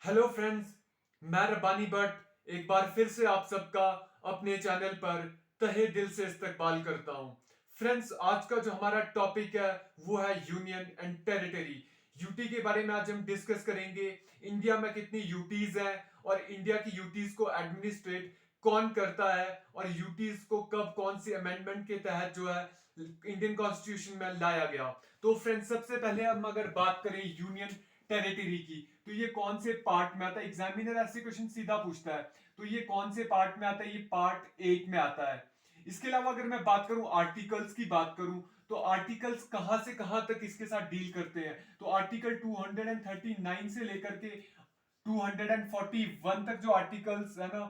Hello friends. मैं रब्बानी भट्ट एक बार फिर से आप सबका अपने चैनल पर तहे दिल से इस्तकबाल करता हूं। फ्रेंड्स, आज का जो हमारा टॉपिक है वो है यूनियन एंड टेरिटरी। यूटी के बारे में आज हम डिस्कस करेंगे। इंडिया में कितनी यूटीज हैं और इंडिया की यूटीज को एडमिनिस्ट्रेट कौन करता है और यूटीज को कब कौन सी अमेंडमेंट के तहत जो है इंडियन कॉन्स्टिट्यूशन में लाया गया। तो फ्रेंड्स, सबसे पहले हम अगर बात करें यूनियन टेरिटरी की, तो ये कौन से पार्ट में आता है। एग्जामिनर ऐसे क्वेश्चन सीधा पूछता है, तो ये कौन से पार्ट में आता है। ये पार्ट 8 में आता है। इसके अलावा अगर मैं बात करूं आर्टिकल्स की बात करूं, तो आर्टिकल्स कहां से कहां तक इसके साथ डील करते हैं। तो आर्टिकल 239 से लेकर के 241 तक जो आर्टिकल्स है ना,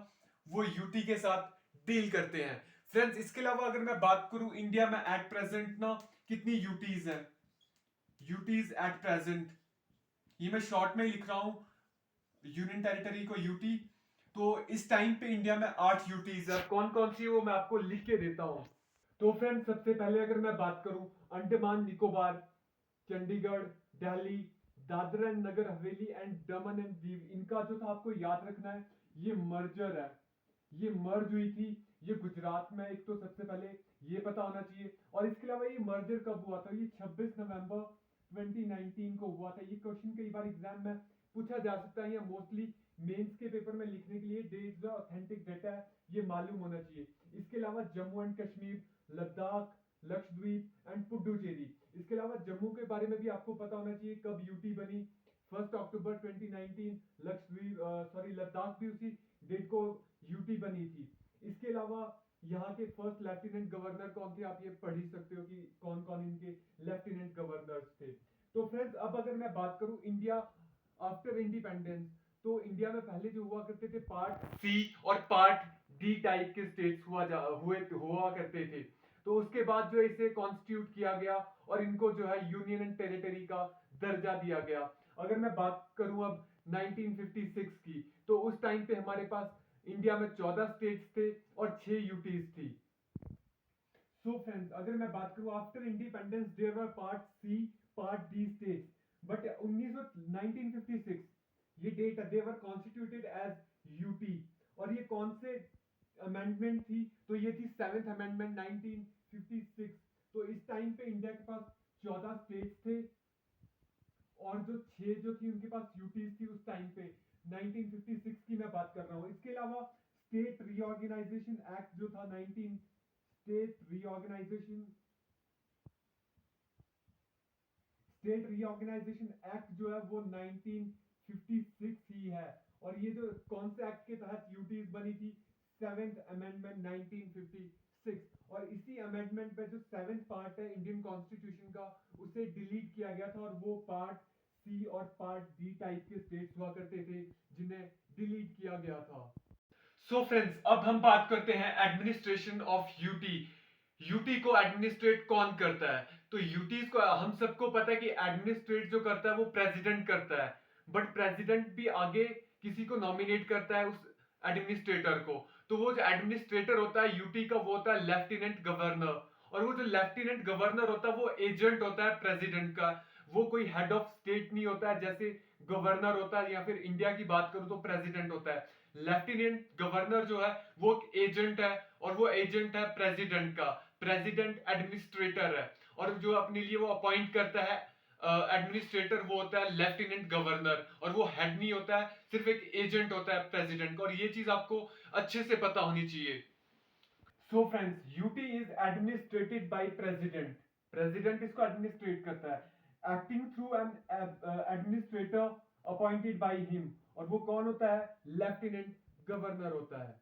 वो यूटी के साथ डील करते हैं। फ्रेंड्स, इसके अलावा अगर मैं बात करूं इंडिया में एट प्रेजेंट ना कितनी यूटीज है। यूटीज एट प्रेजेंट, ये मैं शॉर्ट में लिख रहा हूं, यूनियन टेरिटरी को यूटी। तो इस टाइम पे इंडिया में 8 यूटीज है। कौन कौन सी है वो मैं आपको लिख के देता हूं। तो फ्रेंड्स, सबसे पहले अगर मैं बात करूं Andaman Nicobar, Chandigarh, Delhi, Dadra and Nagar Haveli and Daman and Diu, इनका जो था आपको याद रखना है, ये मर्जर है। ये मर्ज हुई थी, ये गुजरात में। एक तो सबसे पहले ये पता होना चाहिए। और इसके अलावा ये मर्जर कब हुआ था, ये 26 नवंबर 2019 को हुआ था। ये क्वेश्चन कई बार एग्जाम में पूछा जा सकता है या मोस्टली मेंस के पेपर में लिखने के लिए डेट्स ऑथेंटिक डेटा है, ये मालूम होना चाहिए। इसके अलावा जम्मू एंड कश्मीर, लद्दाख, लक्षद्वीप एंड पुडुचेरी। इसके अलावा जम्मू के बारे में भी आपको पता होना चाहिए, कब यूटी बनी, 1 अक्टूबर 2019। लक्षद्वीप सॉरी लद्दाख भी उसी डेट को यूटी बनी थी। इसके अलावा यहाँ के फर्स्ट लेफ्टिनेंट गवर्नर कौन थे, आप ये पढ़ ही सकते हो कि कौन कौन इनके लेफ्टिनेंट गवर्नर्स थे। तो फ्रेंड्स, अब अगर मैं बात करूं इंडिया आफ्टर इंडिपेंडेंस, तो इंडिया में पहले जो हुआ करते थे पार्ट सी और पार्ट डी टाइप के स्टेट्स हुआ करते थे। तो उसके बाद जो इसे कॉन्स्टिट्यूट किया गया और इनको जो है यूनियन एंड टेरिटरी का दर्जा दिया गया। अगर मैं बात करूं अब 1956 की, तो उस टाइम पे हमारे पास इंडिया में 14 स्टेट्स थे और 6 यूटीज थी। सो फ्रेंड्स, अगर मैं बात करूं after independence there were part C, part D states, but 1956 ये date they were constituted as UT. और ये कौन से अमेंडमेंट थी, तो ये थी 7th अमेंडमेंट 1956। तो इस टाइम पे इंडिया के पास 14 स्टेट्स थे और जो 6 जो थी उनके पास यूटीज थी उस टाइम पे। 1956 की मैं बात कर रहा हूं। इसके अलावा स्टेट रीऑर्गेनाइजेशन एक्ट जो था 19 state reorganisation state reorganisation act जो है वो 1956 ही है। और ये जो कौन से एक्ट के तहत यूटीज बनी थी, 7th अमेंडमेंट 1956। और इसी अमेंडमेंट पे जो 7th पार्ट है इंडियन कॉन्स्टिट्यूशन का, उसे डिलीट किया गया था और वो पार्ट सी और पार्ट डी टाइप के स्टेट्स हुआ करते थे जिन्हें डिलीट किया गया था। सो फ्रेंड्स, अब हम बात करते हैं एडमिनिस्ट्रेशन ऑफ यूटी। यूटी को एडमिनिस्ट्रेट कौन करता है। तो यूटीज को हम सबको पता है कि एडमिनिस्ट्रेट जो करता है वो प्रेसिडेंट करता है। बट प्रेसिडेंट भी आगे किसी को नॉमिनेट करता है, उस एडमिनिस्ट्रेटर को। तो वो जो एडमिनिस्ट्रेटर होता है यूटी का, वो होता है लेफ्टिनेंट गवर्नर। और वो जो लेफ्टिनेंट गवर्नर होता है वो एजेंट होता है प्रेसिडेंट का। वो कोई हेड ऑफ स्टेट नहीं होता है, जैसे गवर्नर होता है या फिर इंडिया की बात करूं तो प्रेसिडेंट होता है। लेफ्टिनेंट गवर्नर जो है वो एजेंट है और वो एजेंट है प्रेसिडेंट का। प्रेसिडेंट एडमिनिस्ट्रेटर है और जो अपने लिए वो अपॉइंट करता है एडमिनिस्ट्रेटर, वो होता है लेफ्टिनेंट गवर्नर। और वो हेड नहीं होता है, सिर्फ एक एजेंट होता है प्रेसिडेंट का। और ये चीज आपको अच्छे से पता होनी चाहिए। So friends, UT is administrated by president. President इसको एडमिनिस्ट्रेट करता है, acting through an administrator appointed by him. और वो कौन होता है, लेफ्टिनेंट गवर्नर होता है।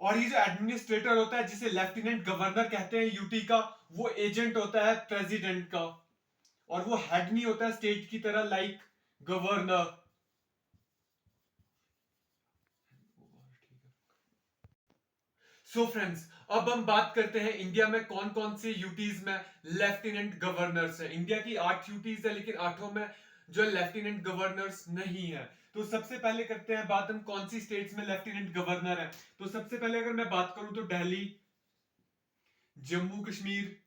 और ये जो एडमिनिस्ट्रेटर होता है जिसे लेफ्टिनेंट गवर्नर कहते हैं यूटी का, वो एजेंट होता है प्रेसिडेंट का। और वो हेड नहीं होता है स्टेट की तरह, लाइक गवर्नर। सो फ्रेंड्स, अब हम बात करते हैं इंडिया में कौन कौन से यूटीज में लेफ्टिनेंट गवर्नर्स है। इंडिया की 8 यूटीज है, लेकिन 8 में जो लेफ्टिनेंट गवर्नर्स नहीं है। तो सबसे पहले करते हैं बात हम कौन सी स्टेट्स में लेफ्टिनेंट गवर्नर है। तो सबसे पहले अगर मैं बात करूं तो दिल्ली, जम्मू कश्मीर,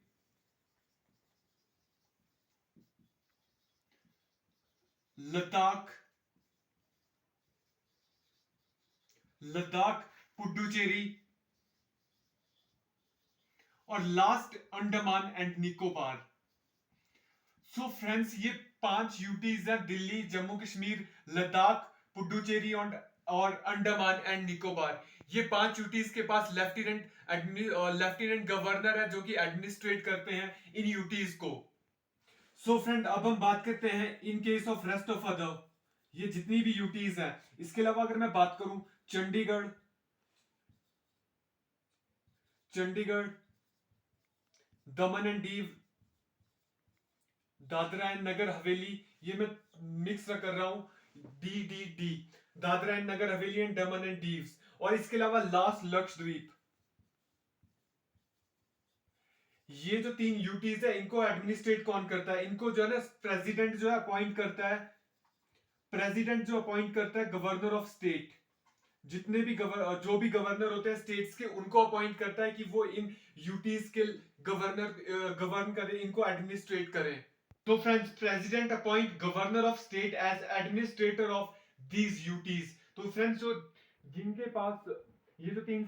लद्दाख, लद्दाख, पुडुचेरी और last Andaman and Nicobar. So friends, ये 5 यूटीज है, दिल्ली, जम्मू कश्मीर, लद्दाख, पुडुचेरी और अंडमान एंड निकोबार। ये 5 यूटीज के पास लेफ्टिनेंट गवर्नर है जो कि एडमिनिस्ट्रेट करते हैं इन यूटीज को। सो फ्रेंड, अब हम बात करते हैं in case of rest of other, ये जितनी भी यूटीज हैं। इसके अलावा अगर मैं बात करूं चंडीगढ़, दमन एंड दीव, दादरा एंड नगर हवेली, ये मैं मिक्स कर रहा हूं, D, Dadra and Nagar Haveli and Daman and दीव्स। और इसके अलावा लास्ट लक्षद्वीप। ये जो 3 यूटीज है, इनको एडमिनिस्ट्रेट कौन करता है? इनको जो है ना प्रेसिडेंट जो है अपॉइंट करता है। प्रेसिडेंट जो अपॉइंट करता है गवर्नर ऑफ स्टेट, जितने भी जो भी गवर्नर होते हैं स्टेट्स के, उनको अपॉइंट करता है कि वो इन यूटीज के गवर्न करें, इनको एडमिनिस्ट्रेट करें। तो friends, president appoint governor of state as administrator of these UTs. तो फ्रेंड्स, जो जिनके पास ये जो 3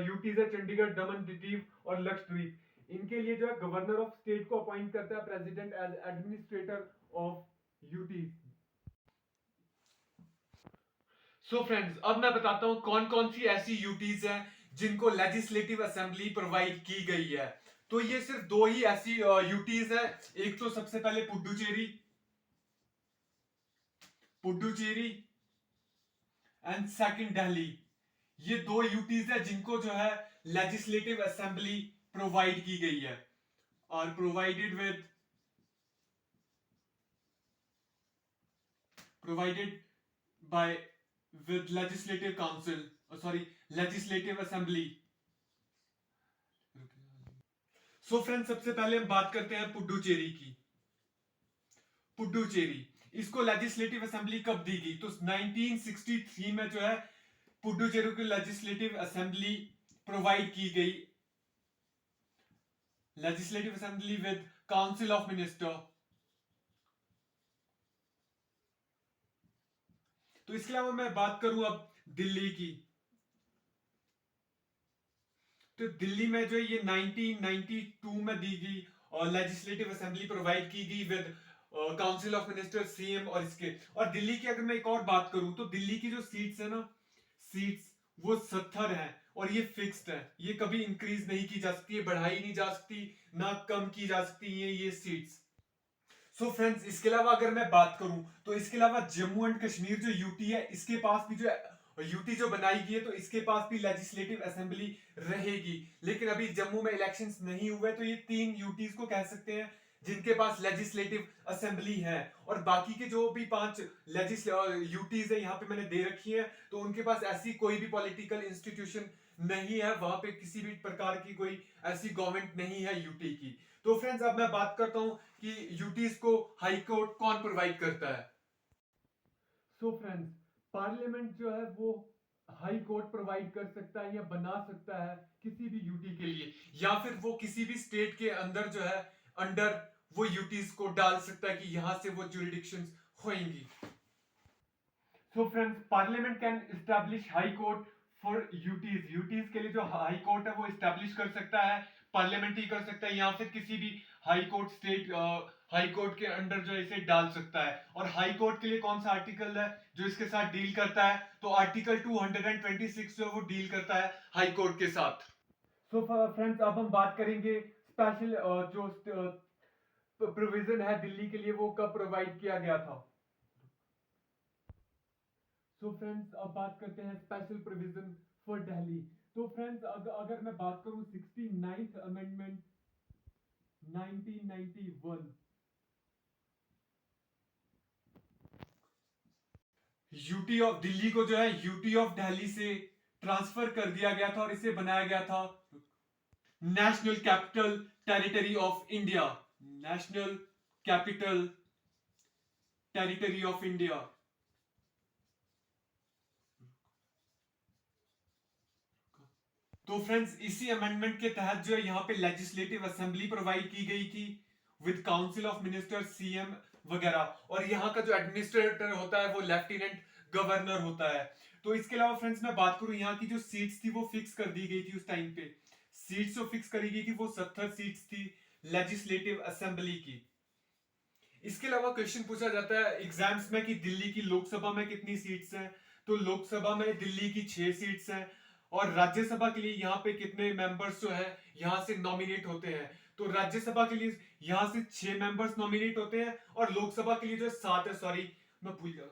यूटीज है, चंडीगढ़, दमन, दीव और लक्षद्वीप, इनके लिए जो है गवर्नर ऑफ स्टेट को अपॉइंट करता है president as administrator of UTs. So friends, अब मैं बताता हूं कौन कौन सी ऐसी यूटीज हैं जिनको लेजिस्लेटिव असेंबली प्रोवाइड की गई है। तो ये सिर्फ 2 ही ऐसी यूटीज है। एक तो सबसे पहले पुडुचेरी एंड सेकंड दिल्ली। ये 2 यूटीज है जिनको जो है लेजिस्लेटिव असेंबली प्रोवाइड की गई है और provided by with legislative council, legislative assembly. So friends, सबसे पहले हम बात करते हैं पुडुचेरी की। पुडुचेरी, इसको लेजिस्लेटिव असेंबली कब दी गई? तो 1963 में जो है पुडुचेरी को लेजिस्लेटिव असेंबली प्रोवाइड की गई, legislative assembly with council of minister. तो इसके अलावा मैं बात करूं अब दिल्ली की, तो दिल्ली में जो ये 1992 में दी गई और लेजिस्लेटिव असेंबली प्रोवाइड की गई with council of minister, CM और इसके। और दिल्ली की अगर मैं एक और बात करूं तो दिल्ली की जो सीट्स है ना, सीट्स वो 70 है और ये फिक्स्ड है, ये कभी इंक्रीज नहीं की जा सकती, बढ़ाई नहीं जा सकती, ना कम की जा सकती है ये सीट्स। सो फ्रेंड्स, इसके अलावा अगर मैं बात करूं तो इसके अलावा जम्मू एंड कश्मीर जो यूटी है, इसके पास भी जो यूटी जो बनाई गई है, तो इसके पास भी लेजिस्लेटिव असेंबली रहेगी। लेकिन अभी जम्मू में इलेक्शंस नहीं हुए, तो ये 3 यूटीज को कह सकते हैं जिनके पास लेजिस्लेटिव असेंबली है। और बाकी के जो भी 5 यूटीज है यहाँ पे मैंने दे रखी है, तो उनके पास ऐसी कोई भी पॉलिटिकल इंस्टीट्यूशन नहीं है, वहां पे किसी भी प्रकार की कोई ऐसी गवर्नमेंट नहीं है यूटी की। तो फ्रेंड्स, अब मैं बात करता हूं कि यूटीज को हाई कोर्ट कौन प्रोवाइड करता है। सो फ्रेंड्स, पार्लियामेंट जो है वो हाई कोर्ट प्रोवाइड कर सकता है या बना सकता है किसी भी यूटी के लिए, या फिर वो किसी भी स्टेट के अंदर जो है अंडर वो यूटीज को डाल सकता है कि यहां से वो जुरिडिक्शंस होंगी। So friends, parliament can establish high court for UTs. UTs के लिए जो हाई कोर्ट है वो एस्टैब्लिश कर सकता है, पार्लियामेंट ही कर सकता है, या फिर किसी भी high court state high court के अंडर जो इसे डाल सकता है। और हाई कोर्ट के लिए कौन सा आर्टिकल है जो इसके साथ डील करता है? तो आर्टिकल 226 जो वो डील करता है हाई कोर्ट के साथ। सो फ्रेंड्स, अब हम बात करेंगे स्पेशल जो प्रोविजन है दिल्ली के लिए, वो कब प्रोवाइड किया गया था। सो फ्रेंड्स, अब बात करते हैं स्पेशल प्रोविजन फॉर दिल्ली। तो फ्रेंड्स, अगर मैं बात करूं 69th amendment 1991, UT of Delhi को जो है यूटी ऑफ दिल्ली से ट्रांसफर कर दिया गया था और इसे बनाया गया था national capital territory of India. National capital territory of India. तो फ्रेंड्स, इसी अमेंडमेंट के तहत जो है यहाँ पे लेजिस्लेटिव असेंबली प्रोवाइड की गई थी with council of minister, CM वगैरह। और यहाँ का जो एडमिनिस्ट्रेटर होता है वो लेफ्टिनेंट गवर्नर होता है। तो इसके अलावा फ्रेंड्स मैं बात करूं यहाँ की जो सीट्स थी वो फिक्स कर दी गई थी उस टाइम पे। सीट्स जो फिक्स करी गई थी वो 70 सीट्स थी लेजिस्लेटिव असेंबली की। इसके अलावा क्वेश्चन पूछा जाता है एग्जाम्स में कि दिल्ली की लोकसभा में कितनी सीट्स हैं। तो लोकसभा में दिल्ली की 6 सीट्स हैं और राज्यसभा के लिए यहाँ पे कितने मेंबर्स जो है यहाँ से नॉमिनेट होते हैं। तो राज्यसभा के लिए यहाँ से 6 मेंबर्स नॉमिनेट होते हैं और लोकसभा के लिए जो 7 है, सॉरी मैं भूल गया,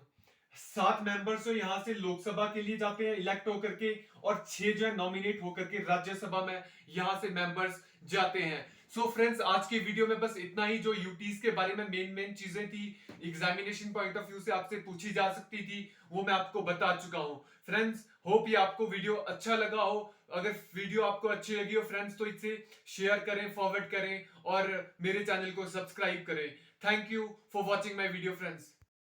7 मेंबर्स जो यहाँ से लोकसभा के लिए जाते हैं इलेक्ट होकर के और 6 जो है नॉमिनेट होकर के राज्यसभा में यहाँ से मेंबर्स जाते हैं। सो फ्रेंड्स आज के वीडियो में बस इतना ही, जो यूटीज के बारे में मेन चीजें थी एग्जामिनेशन पॉइंट ऑफ व्यू से आपसे पूछी जा सकती थी वो मैं आपको बता चुका हूं। फ्रेंड्स होप ये आपको वीडियो अच्छा लगा हो। अगर वीडियो आपको अच्छी लगी हो फ्रेंड्स तो इसे शेयर करें, फॉरवर्ड करें और मेरे चैनल को सब्सक्राइब करें। Thank you for watching my video friends.